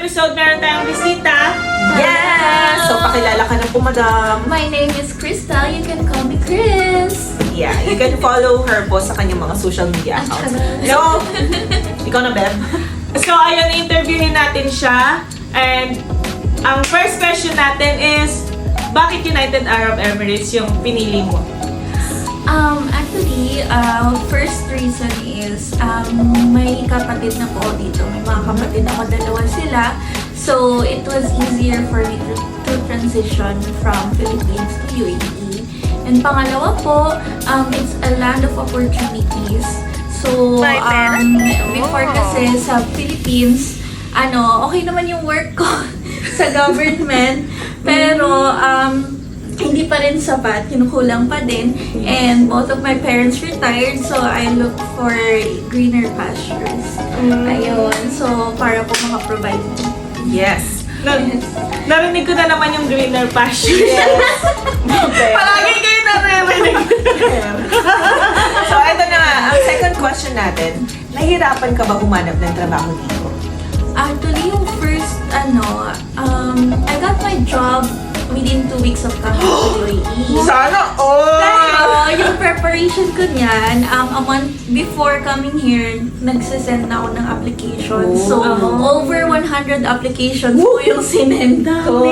episode, meron tayong bisita. Yes! So, pakilala ka na po, madam. My name is Crystal. You can call me Chris. Yeah, you can follow her po sa kanyang mga social media accounts. No? Ikaw na, Beb. So, ayun, interviewin natin siya. And ang first question natin is, bakit United Arab Emirates yung pinili mo? Actually, first reason is, may kapatid na po dito. May mga kapatid ako, dalawa sila. So, it was easier for me to transition from Philippines to UAE. And pangalawa po, it's a land of opportunities. So, before kasi sa Philippines, okay naman yung work ko sa government. Pero, hindi pa rin sapat, kinukulang pa din. And both of my parents retired, so I look for greener pastures. Ayun, so para po makaprovide. Yes. Narinig ko na naman yung greener pasture. Yes. Palagi kayo naririnig. So, ito na nga. Ang second question natin, nahihirapan ka ba humanap ng trabaho dito? Actually, yung first, I got my job within 2 weeks of coming to UAE. Sana all! Pero yung preparation ko niyan, a month before coming here, nagsisend na ako ng application. So, over 100 applications po yung sinenda ko.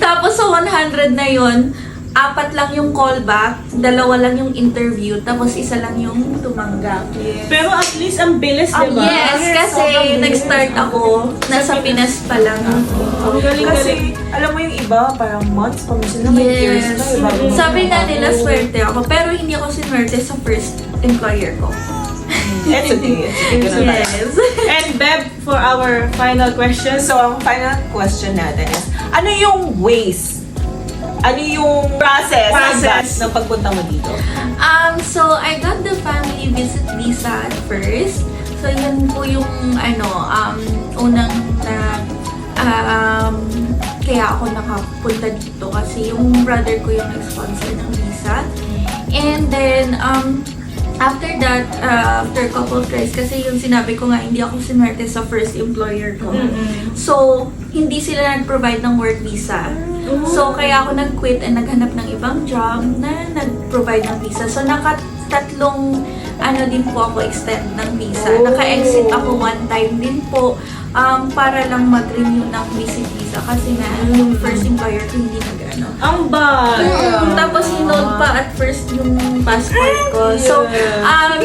Tapos sa 100 na yon, 4 lang yung callback, 2 lang yung interview, tapos 1 lang yung tumanggap. Pero at least ang bilis, di ba? Yes, kasi nag-start ako, nasa Pinas pa lang ako. Ang galing-galing. Kasi, alam mo yung iba, parang months, paminsan na may years na. Yes. Bago Sabi nga nila, swerte ako, pero hindi ako sinwerte sa first employer ko. It's okay. It's okay. Ganun talaga. Yes. And Beb, for our final question. So, ang final question natin is, ano yung ways? Ano yung process ng pagpunta mo dito? So I got the family visit visa at first. So yun po yung unang kaya ako nakapunta dito kasi yung brother ko yung nag-sponsor ng visa. And then after that, after a couple of tries, kasi yung sinabi ko nga, hindi ako sinwerte sa first employer ko. So, hindi sila nag-provide ng work visa. So, kaya ako nag-quit and naghanap ng ibang job na nag-provide ng visa. So, nakatatlong din po ako extend ng visa. Naka-exit ako 1 time din po para lang mag-renew ng visit visa kasi nga yung first employer ko hindi nag-ano. Ang bad. Tapos hinold pa at first yung passport ko. So,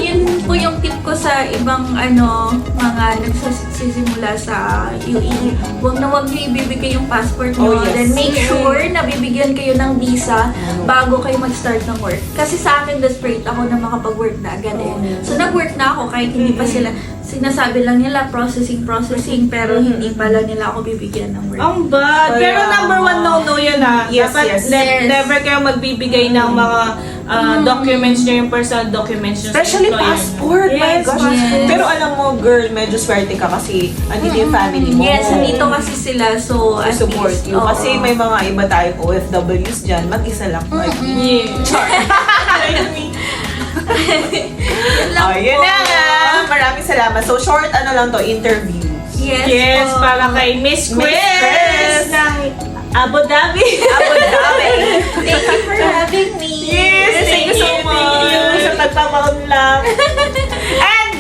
yun po yung tip ko sa ibang mga nagsisimula sa UAE. Huwag na huwag niyo ibibigay yung passport nyo. Oh, yes. Then make sure na bibigyan kayo ng visa bago kayo mag-start ng work. Kasi sa akin, desperate ako na makapag-work na agad eh. So, nag-work na ako kahit hindi pa sila. Sinasabi lang nila processing, pero hindi pala nila ako bibigyan ng work. Ang bad. Pero number 1 no yun ha. Yes, Dapat yes. never kayo magbibigay ng mga documents nyo, yung personal documents nyo. Especially sa employer nyo. passport, my Yes, gosh. yes. Pero alam mo, girl, medyo swerte ka kasi andito yung family mo. Yes, nandito kasi sila. So, To at support least, you. oo. Kasi may mga iba tayong OFWs dyan, mag-isa lang. Yeah. Yun lang Yun po. na nga. Maraming salamat. So, short lang to, interview. Yes, po. para kay Miss Miss Chris Chris. ng Abu Dhabi. Abu Dhabi. Thank you for having me. Yes, thank you so much. Thank you sa pagpapakon lang. And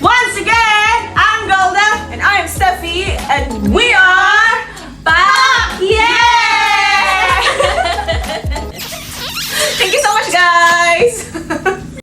once again, I'm Golda. And I'm Steffi. And we